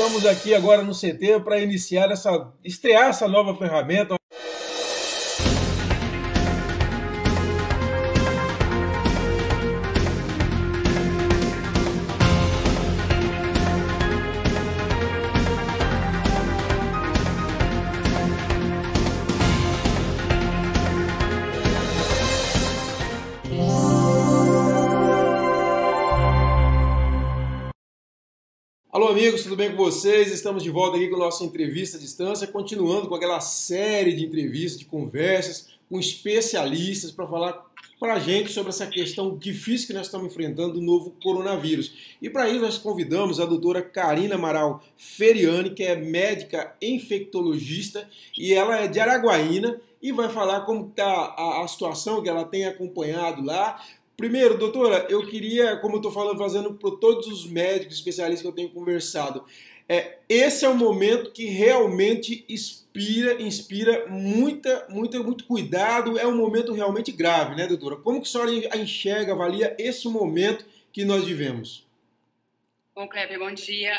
estamos aqui agora no CT para estrear essa nova ferramenta. Alô amigos, tudo bem com vocês? Estamos de volta aqui com a nossa entrevista à distância, continuando com aquela série de entrevistas, de conversas com especialistas para falar para a gente sobre essa questão difícil que nós estamos enfrentando do novo coronavírus. E para isso nós convidamos a doutora Karina Amaral Feriani, que é médica infectologista e ela é de Araguaína e vai falar como está a situação que ela tem acompanhado lá. Primeiro, doutora, eu queria, como eu estou fazendo para todos os médicos especialistas que eu tenho conversado, esse é um momento que realmente inspira muito cuidado, é um momento realmente grave, né, doutora? Como que a senhora enxerga, avalia esse momento que nós vivemos? Bom, Kleber, bom dia.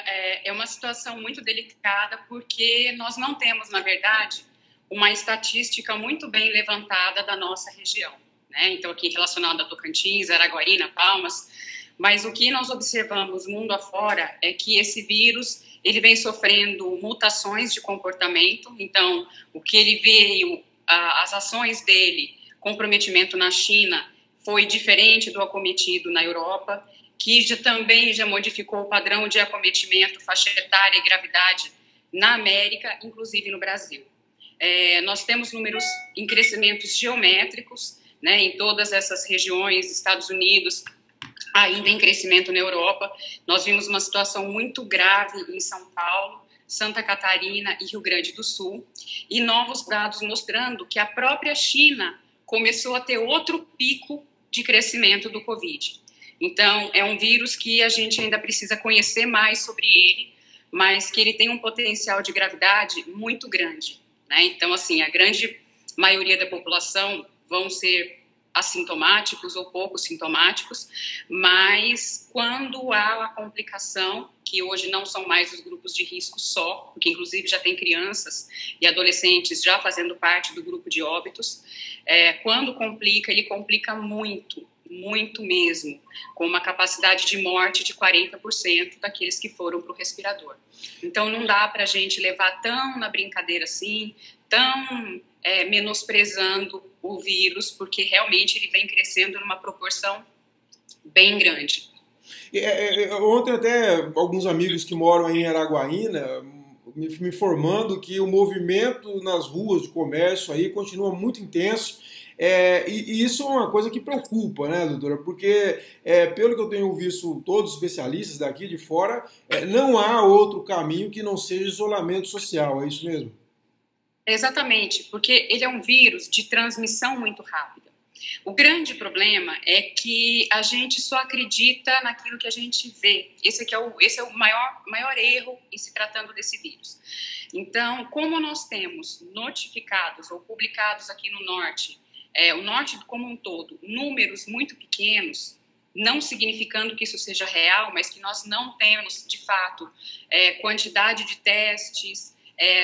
É uma situação muito delicada porque nós não temos, na verdade, uma estatística muito bem levantada da nossa região. Então, aqui relacionado a Tocantins, Araguaína, Palmas, mas o que nós observamos mundo afora é que esse vírus ele vem sofrendo mutações de comportamento. Então, o que ele veio, as ações dele, comprometimento na China, foi diferente do acometido na Europa, que também já modificou o padrão de acometimento, faixa etária e gravidade na América, inclusive no Brasil. Nós temos números em crescimentos geométricos, em todas essas regiões, Estados Unidos, ainda em crescimento na Europa. Nós vimos uma situação muito grave em São Paulo, Santa Catarina e Rio Grande do Sul, e novos dados mostrando que a própria China começou a ter outro pico de crescimento do Covid. Então, é um vírus que a gente ainda precisa conhecer mais sobre ele, mas que ele tem um potencial de gravidade muito grande. Então, assim, a grande maioria da população vão ser assintomáticos ou pouco sintomáticos, mas quando há a complicação, que hoje não são mais os grupos de risco só, porque inclusive já tem crianças e adolescentes já fazendo parte do grupo de óbitos, quando complica, ele complica muito mesmo, com uma capacidade de morte de 40% daqueles que foram para o respirador. Então não dá para a gente levar tão na brincadeira assim, tão menosprezando o vírus, porque realmente ele vem crescendo numa proporção bem grande. Ontem até alguns amigos que moram aí em Araguaína me informando que o movimento nas ruas de comércio aí continua muito intenso. E isso é uma coisa que preocupa, né, doutora? Porque, pelo que eu tenho visto todos os especialistas daqui de fora, não há outro caminho que não seja isolamento social, é isso mesmo? Exatamente, porque ele é um vírus de transmissão muito rápida. O grande problema é que a gente só acredita naquilo que a gente vê. Esse é o maior erro em se tratando desse vírus. Então, como nós temos notificados ou publicados aqui no Norte, o Norte como um todo, números muito pequenos, não significando que isso seja real, mas que nós não temos, de fato, quantidade de testes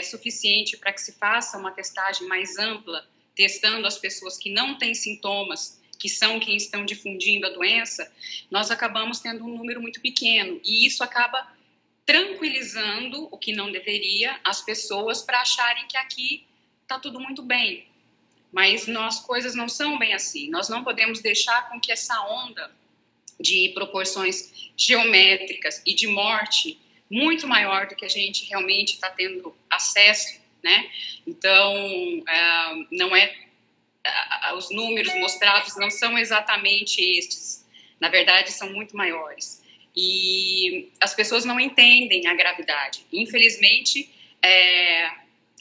suficiente para que se faça uma testagem mais ampla, testando as pessoas que não têm sintomas, que são quem estão difundindo a doença, nós acabamos tendo um número muito pequeno. E isso acaba tranquilizando, o que não deveria, as pessoas para acharem que aqui está tudo muito bem. Mas as coisas não são bem assim. Nós não podemos deixar com que essa onda de proporções geométricas e de morte muito maior do que a gente realmente está tendo acesso, Então, os números mostrados não são exatamente estes. Na verdade, são muito maiores. E as pessoas não entendem a gravidade. Infelizmente,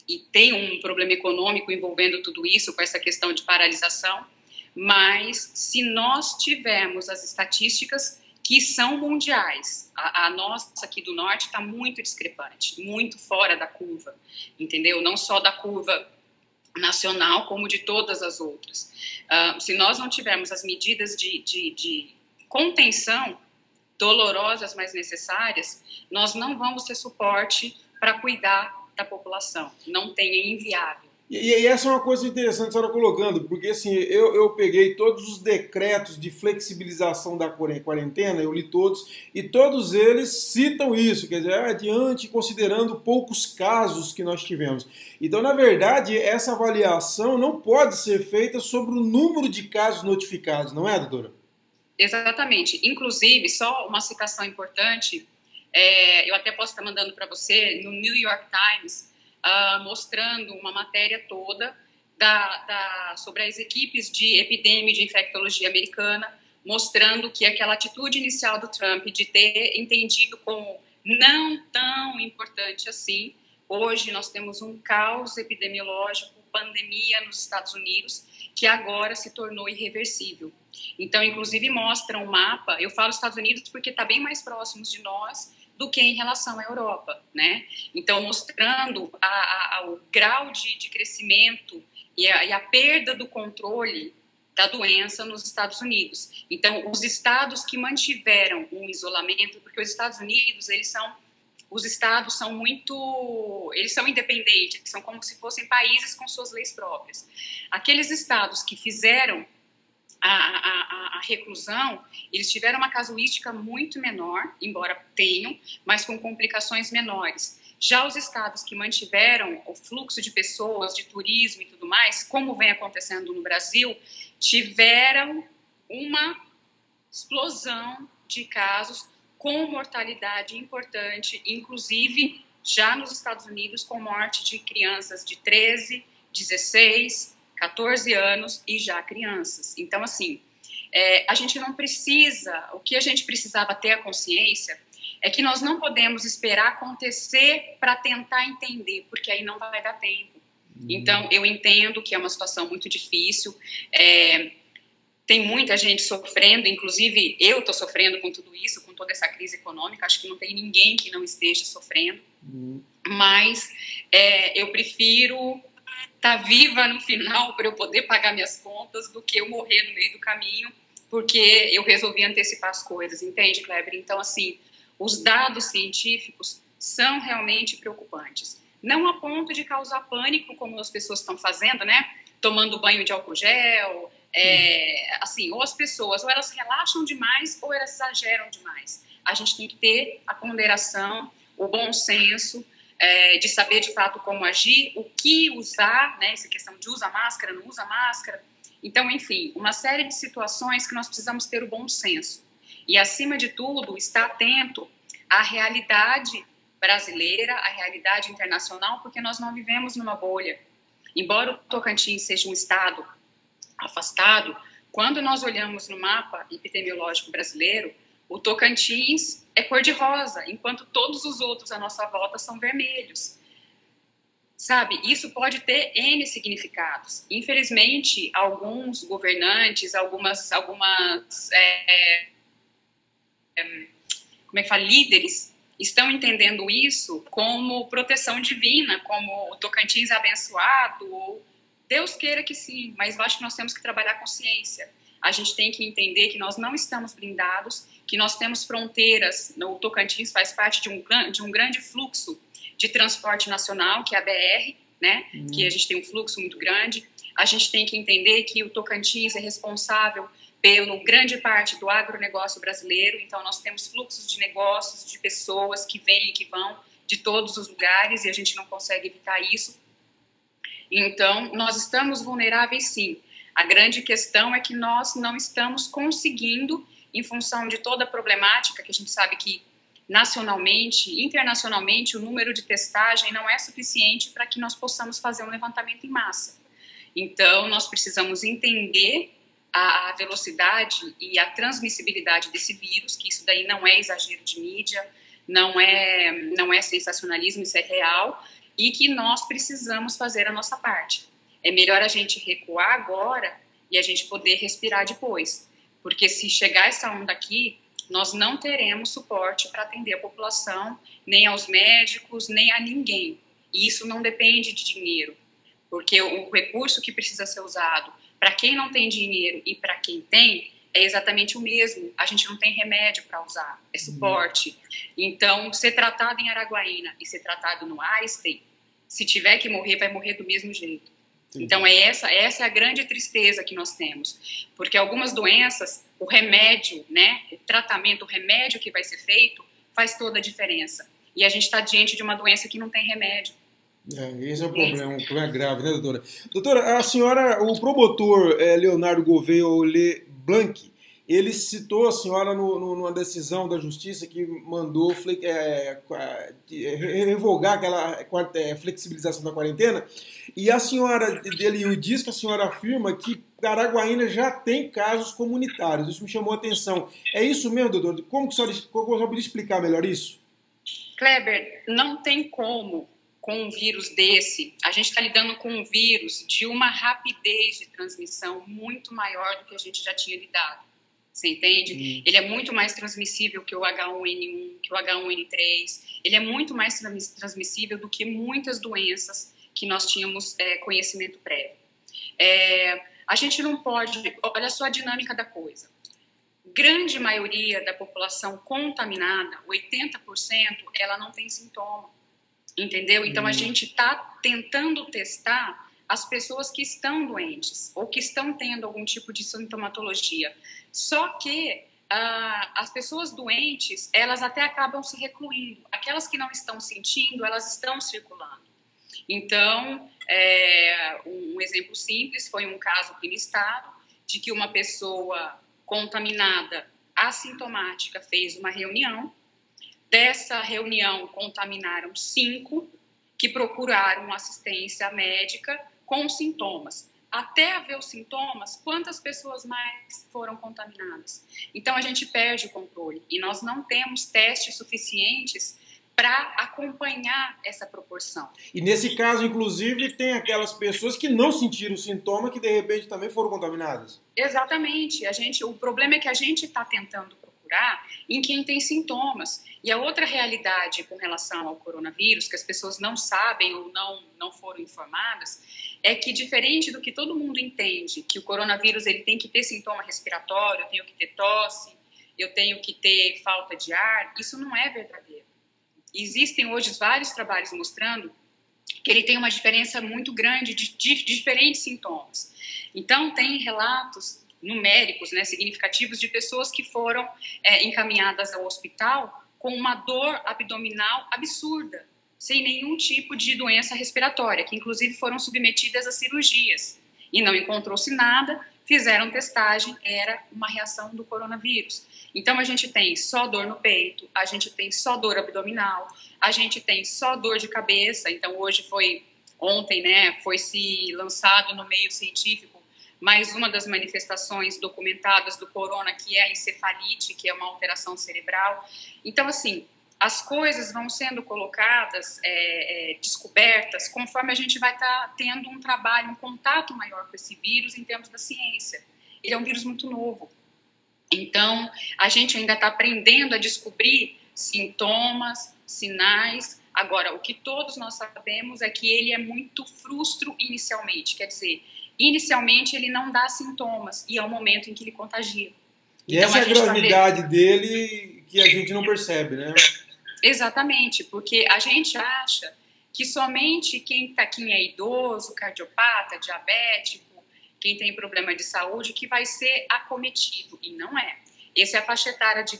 e tem um problema econômico envolvendo tudo isso, com essa questão de paralisação, mas se nós tivermos as estatísticas que são mundiais, a nossa aqui do Norte está muito discrepante, muito fora da curva, entendeu? Não só da curva nacional, como de todas as outras. Se nós não tivermos as medidas de contenção, dolorosas, mas necessárias, nós não vamos ter suporte para cuidar da população. Não tem, é inviável. E essa é uma coisa interessante que a senhora colocando, porque assim, eu peguei todos os decretos de flexibilização da quarentena, eu li todos, e todos eles citam isso, quer dizer, adiante, considerando poucos casos que nós tivemos. Então, na verdade, essa avaliação não pode ser feita sobre o número de casos notificados, não é, doutora? Exatamente. Inclusive, só uma citação importante, eu até posso estar mandando para você, no New York Times, mostrando uma matéria toda sobre as equipes de epidemia de infectologia americana, mostrando que aquela atitude inicial do Trump de ter entendido como não tão importante assim, hoje nós temos um caos epidemiológico, pandemia nos Estados Unidos, que agora se tornou irreversível. Então, inclusive, mostra um mapa, eu falo Estados Unidos porque está bem mais próximos de nós do que em relação à Europa, né? Então, mostrando o grau de crescimento e a perda do controle da doença nos Estados Unidos. Então, os estados que mantiveram um isolamento, porque os Estados Unidos, os estados são eles são independentes, são como se fossem países com suas leis próprias. Aqueles estados que fizeram a reclusão, eles tiveram uma casuística muito menor, embora tenham, mas com complicações menores. Já os estados que mantiveram o fluxo de pessoas, de turismo e tudo mais, como vem acontecendo no Brasil, tiveram uma explosão de casos com mortalidade importante, inclusive já nos Estados Unidos, com morte de crianças de 13, 16, 14 anos e já crianças. Então, assim, a gente não precisa, o que a gente precisava ter a consciência é que nós não podemos esperar acontecer para tentar entender, porque aí não vai dar tempo. Então, eu entendo que é uma situação muito difícil, tem muita gente sofrendo, inclusive eu estou sofrendo com tudo isso, com toda essa crise econômica, acho que não tem ninguém que não esteja sofrendo, mas eu prefiro estar viva no final para eu poder pagar minhas contas do que eu morrer no meio do caminho, porque eu resolvi antecipar as coisas, entende, Kleber? Então, assim, os dados científicos são realmente preocupantes. Não a ponto de causar pânico, como as pessoas estão fazendo, né? Tomando banho de álcool gel, assim, ou as pessoas, ou elas relaxam demais, ou elas exageram demais. A gente tem que ter a ponderação, o bom senso, de saber de fato como agir, o que usar, né? Essa questão de usa máscara, não usa máscara. Então, enfim, uma série de situações que nós precisamos ter o bom senso. E, acima de tudo, estar atento à realidade brasileira, à realidade internacional, porque nós não vivemos numa bolha. Embora o Tocantins seja um estado afastado, quando nós olhamos no mapa epidemiológico brasileiro, o Tocantins é cor-de-rosa, enquanto todos os outros à nossa volta são vermelhos. Sabe, isso pode ter N significados. Infelizmente, alguns governantes, algumas líderes, estão entendendo isso como proteção divina, como o Tocantins abençoado, ou Deus queira que sim, mas eu acho que nós temos que trabalhar com ciência. A gente tem que entender que nós não estamos blindados, que nós temos fronteiras. O Tocantins faz parte de um grande fluxo de transporte nacional, que é a BR, né? Que a gente tem um fluxo muito grande. A gente tem que entender que o Tocantins é responsável pela grande parte do agronegócio brasileiro, então nós temos fluxos de negócios, de pessoas que vêm e que vão de todos os lugares e a gente não consegue evitar isso. Então, nós estamos vulneráveis sim. A grande questão é que nós não estamos conseguindo, em função de toda a problemática, que a gente sabe que nacionalmente, internacionalmente, o número de testagem não é suficiente para que nós possamos fazer um levantamento em massa. Então, nós precisamos entender a velocidade e a transmissibilidade desse vírus, que isso daí não é exagero de mídia, não é sensacionalismo, isso é real, e que nós precisamos fazer a nossa parte. É melhor a gente recuar agora e a gente poder respirar depois, porque se chegar essa onda aqui, nós não teremos suporte para atender a população, nem aos médicos, nem a ninguém. E isso não depende de dinheiro, porque o recurso que precisa ser usado para quem não tem dinheiro e para quem tem é exatamente o mesmo. A gente não tem remédio para usar, é suporte. Então, ser tratado em Araguaína e ser tratado no Einstein, se tiver que morrer, vai morrer do mesmo jeito. Sim. Então, essa é a grande tristeza que nós temos. Porque algumas doenças, o remédio, né, o tratamento, o remédio que vai ser feito, faz toda a diferença. E a gente está diante de uma doença que não tem remédio. Esse é o problema, um problema grave, né, doutora? Doutora, a senhora, o promotor Leonardo Gouveia Leblanc, ele citou a senhora numa decisão da justiça que mandou revogar aquela flexibilização da quarentena, e a senhora, ele diz que a senhora afirma que Araguaína já tem casos comunitários. Isso me chamou a atenção. É isso mesmo, doutor? Como que a senhora poderia explicar melhor isso? Kleber, não tem como, com um vírus desse, a gente está lidando com um vírus de uma rapidez de transmissão muito maior do que a gente já tinha lidado. Você entende? Ele é muito mais transmissível que o H1N1, que o H1N3. Ele é muito mais transmissível do que muitas doenças que nós tínhamos conhecimento prévio. A gente não pode... Olha só a dinâmica da coisa. Grande maioria da população contaminada, 80%, ela não tem sintoma. Entendeu? Então, a gente está tentando testar as pessoas que estão doentes ou que estão tendo algum tipo de sintomatologia. Só que as pessoas doentes, elas até acabam se recluindo. Aquelas que não estão sentindo, elas estão circulando. Então, um exemplo simples foi um caso aqui no estado de que uma pessoa contaminada, assintomática, fez uma reunião. Dessa reunião, contaminaram 5 que procuraram assistência médica com sintomas. Até haver os sintomas, quantas pessoas mais foram contaminadas? Então, a gente perde o controle e nós não temos testes suficientes para acompanhar essa proporção. E nesse caso, inclusive, tem aquelas pessoas que não sentiram sintoma que, de repente, também foram contaminadas. Exatamente. O problema é que a gente está tentando procurar em quem tem sintomas. E a outra realidade com relação ao coronavírus, que as pessoas não sabem ou não foram informadas, é que, diferente do que todo mundo entende, que o coronavírus ele tem que ter sintoma respiratório, eu tenho que ter tosse, eu tenho que ter falta de ar, isso não é verdadeiro. Existem hoje vários trabalhos mostrando que ele tem uma diferença muito grande de diferentes sintomas. Então, tem relatos numéricos, né, significativos de pessoas que foram encaminhadas ao hospital com uma dor abdominal absurda, sem nenhum tipo de doença respiratória, que inclusive foram submetidas a cirurgias e não encontrou-se nada, fizeram testagem, era uma reação do coronavírus. Então, a gente tem só dor no peito, a gente tem só dor abdominal, a gente tem só dor de cabeça. Então, ontem, né, foi-se lançado no meio científico mais uma das manifestações documentadas do corona, que é a encefalite, que é uma alteração cerebral. Então, assim, as coisas vão sendo colocadas, descobertas, conforme a gente vai estar tendo um trabalho, um contato maior com esse vírus em termos da ciência. Ele é um vírus muito novo. Então, a gente ainda está aprendendo a descobrir sintomas, sinais. Agora, o que todos nós sabemos é que ele é muito frustro inicialmente, quer dizer, inicialmente ele não dá sintomas e é o momento em que ele contagia. E então, essa é a gravidade dele que a gente não percebe, né? Exatamente, porque a gente acha que somente quem é idoso, cardiopata, diabético, quem tem problema de saúde, que vai ser acometido, e não é. Essa é a faixa etária de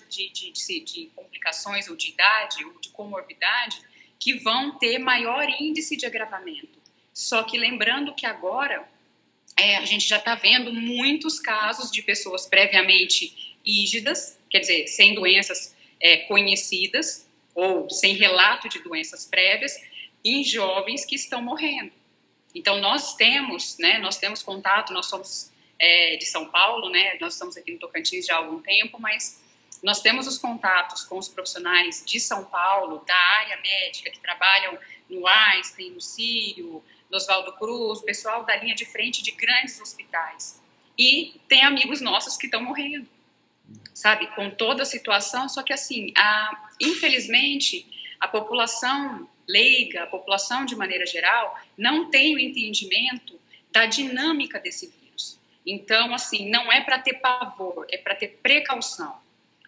complicações ou de idade ou de comorbidade que vão ter maior índice de agravamento. Só que lembrando que agora a gente já está vendo muitos casos de pessoas previamente ígidas, quer dizer, sem doenças conhecidas ou sem relato de doenças prévias, em jovens que estão morrendo. Então, nós temos contato, nós somos de São Paulo, né? Nós estamos aqui no Tocantins já há algum tempo, mas nós temos os contatos com os profissionais de São Paulo, da área médica, que trabalham no Einstein, no Sírio, no Oswaldo Cruz, o pessoal da linha de frente de grandes hospitais. E tem amigos nossos que estão morrendo, sabe? Com toda a situação, só que assim, infelizmente, a população leiga, a população de maneira geral, não tem o entendimento da dinâmica desse vírus. Então, assim, não é para ter pavor, é para ter precaução.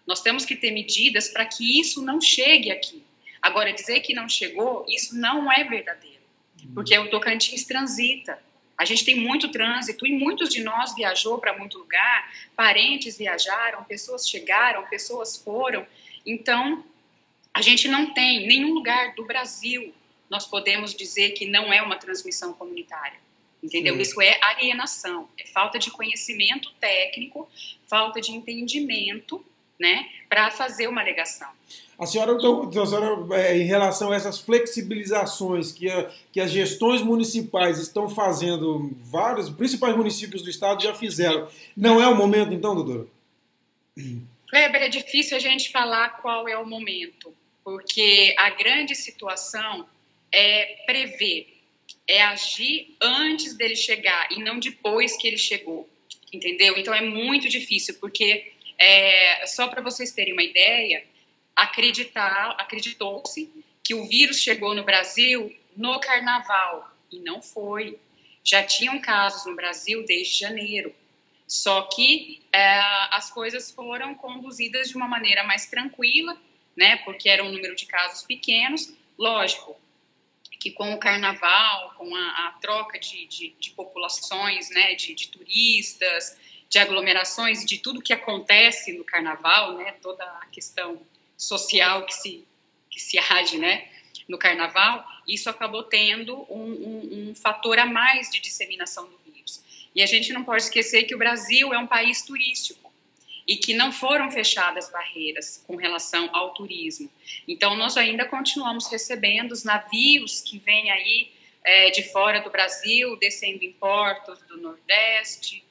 Nós temos que ter medidas para que isso não chegue aqui. Agora, dizer que não chegou, isso não é verdadeiro, porque o Tocantins transita. A gente tem muito trânsito e muitos de nós viajou para muito lugar, parentes viajaram, pessoas chegaram, pessoas foram. Então, a gente não tem nenhum lugar do Brasil, nós podemos dizer que não é uma transmissão comunitária. Entendeu? Sim. Isso é alienação, é falta de conhecimento técnico, falta de entendimento, né, para fazer uma alegação. A senhora, em relação a essas flexibilizações que as gestões municipais estão fazendo, vários principais municípios do estado já fizeram, não é o momento então, doutora? Kleber, é difícil a gente falar qual é o momento, porque a grande situação é prever, é agir antes dele chegar e não depois que ele chegou, entendeu? Então é muito difícil, porque só para vocês terem uma ideia, acreditou-se que o vírus chegou no Brasil no carnaval, e não foi. Já tinham casos no Brasil desde janeiro, só que as coisas foram conduzidas de uma maneira mais tranquila, né, porque era um número de casos pequenos, lógico, que com o carnaval, com a troca de populações, né, de turistas, de aglomerações, de tudo que acontece no carnaval, né, toda a questão social que se age, né, no carnaval, isso acabou tendo um fator a mais de disseminação do vírus. E a gente não pode esquecer que o Brasil é um país turístico e que não foram fechadas barreiras com relação ao turismo. Então, nós ainda continuamos recebendo os navios que vêm aí de fora do Brasil, descendo em portos do Nordeste,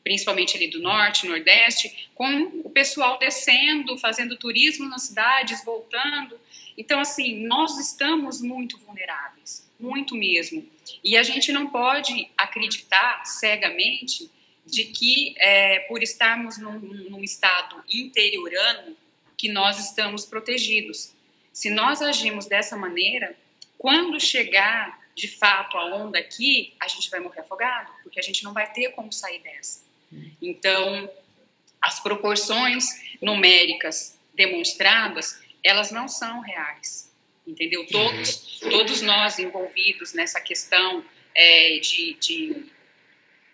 principalmente ali do Norte, Nordeste, com o pessoal descendo, fazendo turismo nas cidades, voltando. Então, assim, nós estamos muito vulneráveis, muito mesmo. E a gente não pode acreditar cegamente de que, por estarmos num estado interiorano, que nós estamos protegidos. Se nós agimos dessa maneira, quando chegar, de fato, a onda aqui, a gente vai morrer afogado, porque a gente não vai ter como sair dessa. Então, as proporções numéricas demonstradas, elas não são reais, entendeu? Todos nós envolvidos nessa questão de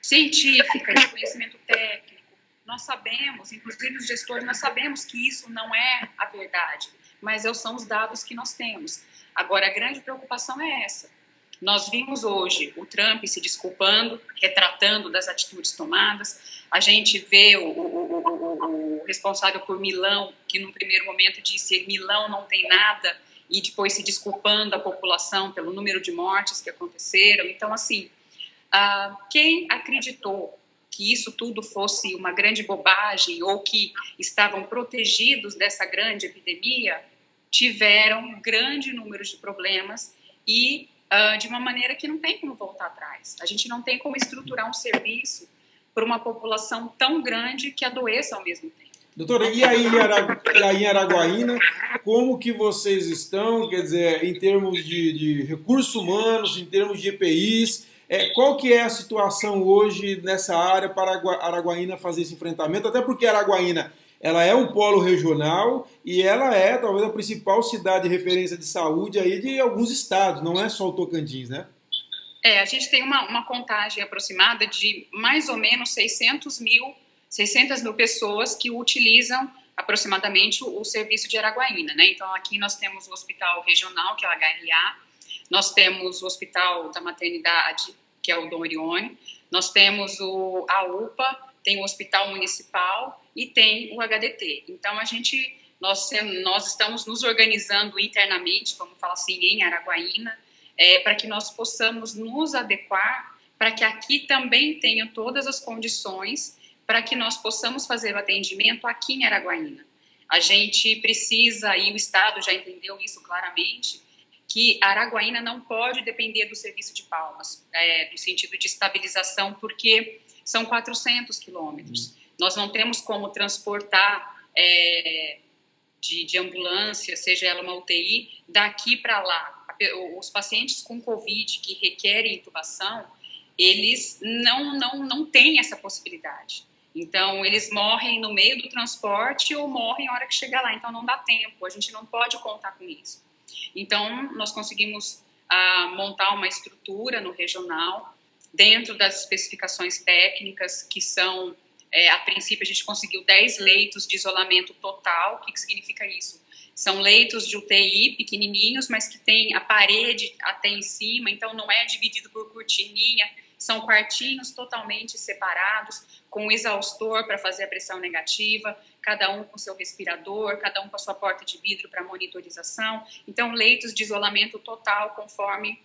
científica, de conhecimento técnico, nós sabemos, inclusive os gestores, nós sabemos que isso não é a verdade, mas são os dados que nós temos. Agora, a grande preocupação é essa. Nós vimos hoje o Trump se desculpando, retratando das atitudes tomadas. A gente vê o responsável por Milão, que no primeiro momento disse que Milão não tem nada, e depois se desculpando a população pelo número de mortes que aconteceram. Então, assim, quem acreditou que isso tudo fosse uma grande bobagem ou que estavam protegidos dessa grande epidemia, tiveram um grande número de problemas e de uma maneira que não tem como voltar atrás. A gente não tem como estruturar um serviço para uma população tão grande que adoeça ao mesmo tempo. Doutora, e aí em Araguaína, como que vocês estão, quer dizer, em termos de recursos humanos, em termos de EPIs, qual que é a situação hoje nessa área para Araguaína fazer esse enfrentamento? Até porque Araguaína, ela é um polo regional e ela é talvez a principal cidade de referência de saúde aí de alguns estados, não é só o Tocantins, né? A gente tem uma contagem aproximada de mais ou menos 600 mil pessoas que utilizam aproximadamente o serviço de Araguaína, né? Então, aqui nós temos o hospital regional, que é o HLA, nós temos o hospital da maternidade, que é o Dom Orione, nós temos a UPA, tem o hospital municipal e tem o HDT. Então, nós estamos nos organizando internamente, vamos falar assim, em Araguaína, para que nós possamos nos adequar, para que aqui também tenha todas as condições para que nós possamos fazer o atendimento aqui em Araguaína. A gente precisa, e o Estado já entendeu isso claramente, que Araguaína não pode depender do serviço de Palmas, no sentido de estabilização, porque são 400 quilômetros. Nós não temos como transportar de ambulância, seja ela uma UTI, daqui para lá. Os pacientes com Covid que requerem intubação, eles não têm essa possibilidade. Então, eles morrem no meio do transporte ou morrem na hora que chegar lá. Então, não dá tempo, a gente não pode contar com isso. Então, nós conseguimos montar uma estrutura no regional, dentro das especificações técnicas, que são, a princípio, a gente conseguiu 10 leitos de isolamento total. O que significa isso? São leitos de UTI pequenininhos, mas que tem a parede até em cima, então não é dividido por cortininha, são quartinhos totalmente separados, com exaustor para fazer a pressão negativa, cada um com seu respirador, cada um com a sua porta de vidro para monitorização. Então, leitos de isolamento total, conforme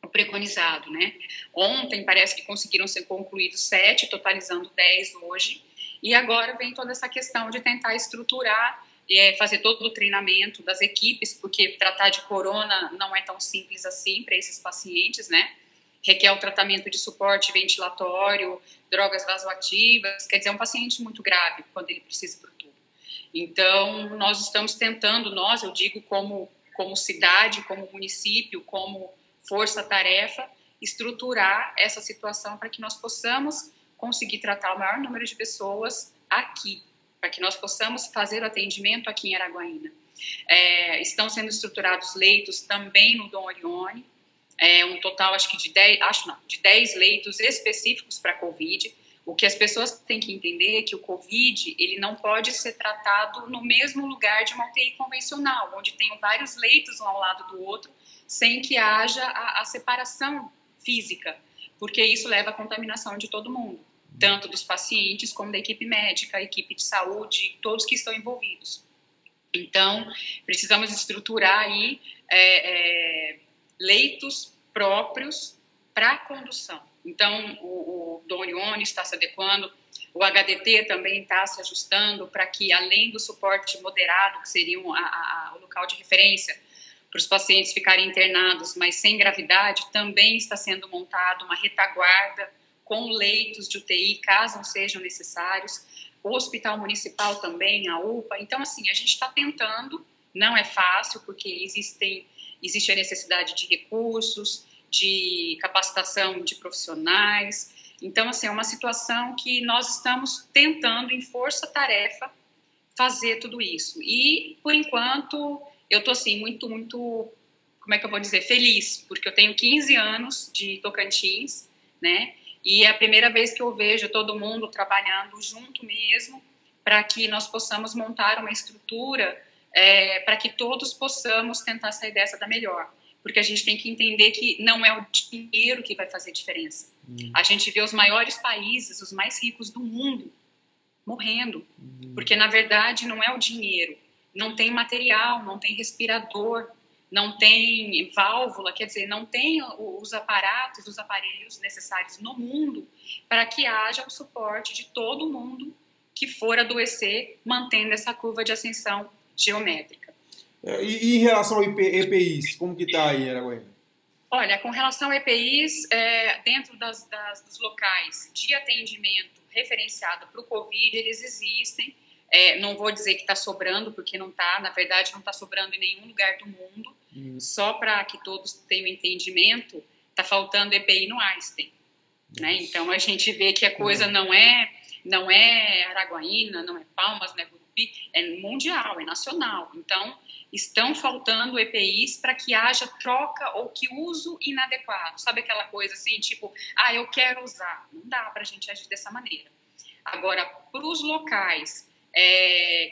o preconizado, né? Ontem parece que conseguiram ser concluídos 7, totalizando 10 hoje, e agora vem toda essa questão de tentar estruturar, fazer todo o treinamento das equipes, porque tratar de corona não é tão simples assim para esses pacientes, né? Requer o tratamento de suporte ventilatório, drogas vasoativas, quer dizer, é um paciente muito grave quando ele precisa para tubo. Então, nós estamos tentando, eu digo como cidade, como município, como força-tarefa, estruturar essa situação para que nós possamos conseguir tratar o maior número de pessoas aqui, para que nós possamos fazer o atendimento aqui em Araguaína. Estão sendo estruturados leitos também no Dom Orione, um total, acho que de 10 leitos específicos para Covid. O que as pessoas têm que entender é que o Covid, ele não pode ser tratado no mesmo lugar de uma UTI convencional, onde tem vários leitos um ao lado do outro, sem que haja a separação física, porque isso leva à contaminação de todo mundo, tanto dos pacientes como da equipe médica, a equipe de saúde, todos que estão envolvidos. Então, precisamos estruturar aí leitos próprios para a condução. Então, o Dom Orione está se adequando, o HDT também está se ajustando para que, além do suporte moderado, que seria o local de referência para os pacientes ficarem internados, mas sem gravidade, também está sendo montado uma retaguarda com leitos de UTI, caso sejam necessários. O Hospital Municipal também, a UPA. Então, assim, a gente está tentando, não é fácil, porque existe a necessidade de recursos, de capacitação de profissionais. Então, assim, é uma situação que nós estamos tentando, em força-tarefa, fazer tudo isso. E, por enquanto, eu estou, assim, muito, como é que eu vou dizer, feliz, porque eu tenho 15 anos de Tocantins, né? E é a primeira vez que eu vejo todo mundo trabalhando junto mesmo, para que nós possamos montar uma estrutura para que todos possamos tentar sair dessa da melhor. Porque a gente tem que entender que não é o dinheiro que vai fazer diferença. A gente vê os maiores países, os mais ricos do mundo, morrendo. Porque, na verdade, não é o dinheiro. Não tem material, não tem respirador, não tem válvula, quer dizer, não tem os aparatos, os aparelhos necessários no mundo para que haja o suporte de todo mundo que for adoecer, mantendo essa curva de ascensão geométrica. E em relação ao EPIs, como que está aí, Araguaína? Olha, com relação a EPIs, dentro dos locais de atendimento referenciado para o Covid, eles existem. Não vou dizer que está sobrando, porque não está, na verdade não está sobrando em nenhum lugar do mundo. Só para que todos tenham entendimento, está faltando EPI no Einstein, né? Então a gente vê que a coisa não é Araguaína, não é Palmas, não é Gurupi, é mundial, é nacional. Então estão faltando EPIs para que haja troca ou que uso inadequado. Sabe aquela coisa assim, tipo, eu quero usar. Não dá para a gente agir dessa maneira. Agora, para os locais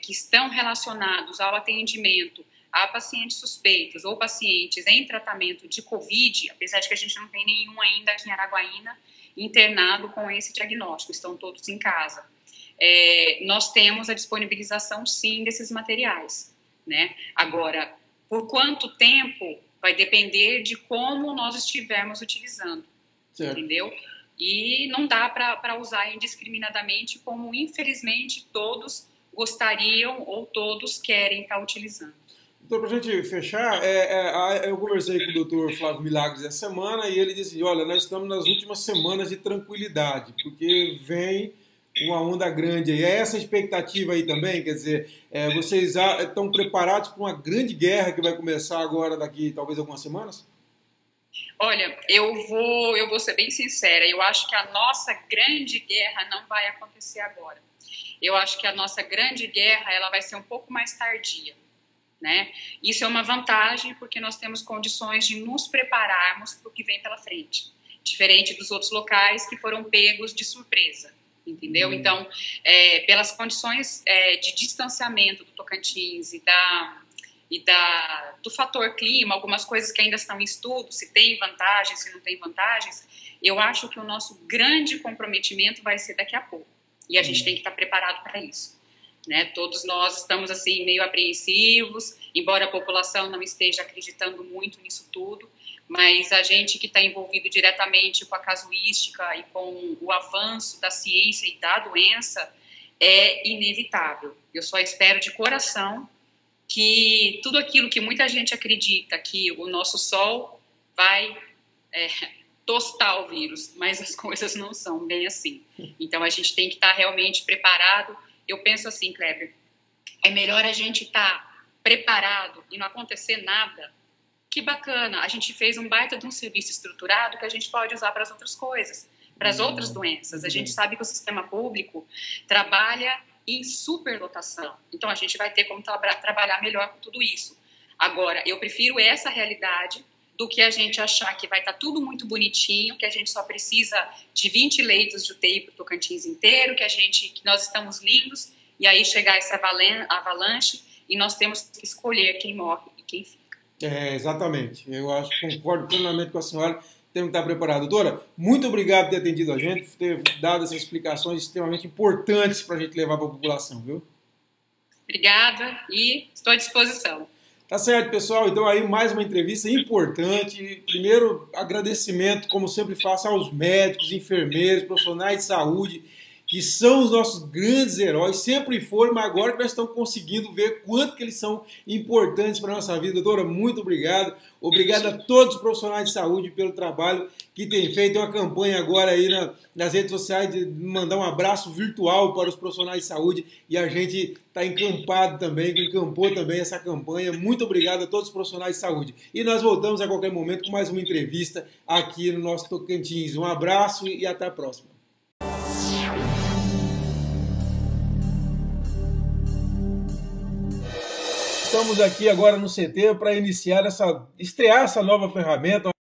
que estão relacionados ao atendimento a pacientes suspeitos ou pacientes em tratamento de Covid, apesar de que a gente não tem nenhum ainda aqui em Araguaína internado com esse diagnóstico, estão todos em casa. Nós temos a disponibilização, sim, desses materiais, né? Agora, por quanto tempo vai depender de como nós estivermos utilizando, certo. Entendeu? E não dá para usar indiscriminadamente como, infelizmente, todos gostariam ou todos querem estar utilizando. Então, para a gente fechar, eu conversei com o Dr. Flávio Milagres essa semana e ele disse, olha, nós estamos nas últimas semanas de tranquilidade, porque vem uma onda grande aí. É essa expectativa aí também? Quer dizer, vocês estão preparados para uma grande guerra que vai começar agora daqui talvez algumas semanas? Olha, eu vou ser bem sincera, eu acho que a nossa grande guerra não vai acontecer agora. Eu acho que a nossa grande guerra ela vai ser um pouco mais tardia, né? Isso é uma vantagem porque nós temos condições de nos prepararmos para o que vem pela frente, diferente dos outros locais que foram pegos de surpresa, entendeu? Então, pelas condições de distanciamento do Tocantins do fator clima, algumas coisas que ainda estão em estudo, se tem vantagens, se não tem vantagens, eu acho que o nosso grande comprometimento vai ser daqui a pouco. E a gente tem que estar preparado para isso. Né? Todos nós estamos assim meio apreensivos, embora a população não esteja acreditando muito nisso tudo, mas a gente que está envolvido diretamente com a casuística e com o avanço da ciência e da doença é inevitável. Eu só espero de coração que tudo aquilo que muita gente acredita, que o nosso sol vai tostar o vírus, mas as coisas não são bem assim. Então a gente tem que estar realmente preparado. Eu penso assim, Kleber, é melhor a gente estar preparado e não acontecer nada. Que bacana, a gente fez um baita de um serviço estruturado que a gente pode usar para as outras coisas, para as outras doenças. A gente sabe que o sistema público trabalha em superlotação. Então, a gente vai ter como trabalhar melhor com tudo isso. Agora, eu prefiro essa realidade do que a gente achar que vai estar tudo muito bonitinho, que a gente só precisa de 20 leitos de UTI para o Tocantins inteiro, que nós estamos lindos, e aí chegar essa avalanche e nós temos que escolher quem morre e quem fica. Exatamente. Eu acho, concordo plenamente com a senhora. Temos que estar preparado. Doutora, muito obrigado por ter atendido a gente, por ter dado essas explicações extremamente importantes para a gente levar para a população, viu? Obrigada e estou à disposição. Tá certo, pessoal. Então aí mais uma entrevista importante. Primeiro, agradecimento, como sempre faço, aos médicos, enfermeiros, profissionais de saúde, que são os nossos grandes heróis, sempre foram, mas agora que nós estamos conseguindo ver quanto que eles são importantes para a nossa vida. Doutora, muito obrigado. Obrigado a todos os profissionais de saúde pelo trabalho que têm feito. Tem uma campanha agora aí nas redes sociais de mandar um abraço virtual para os profissionais de saúde e a gente está encampado também, encampou também essa campanha. Muito obrigado a todos os profissionais de saúde. E nós voltamos a qualquer momento com mais uma entrevista aqui no nosso Tocantins. Um abraço e até a próxima. Estamos aqui agora no CT para estrear essa nova ferramenta.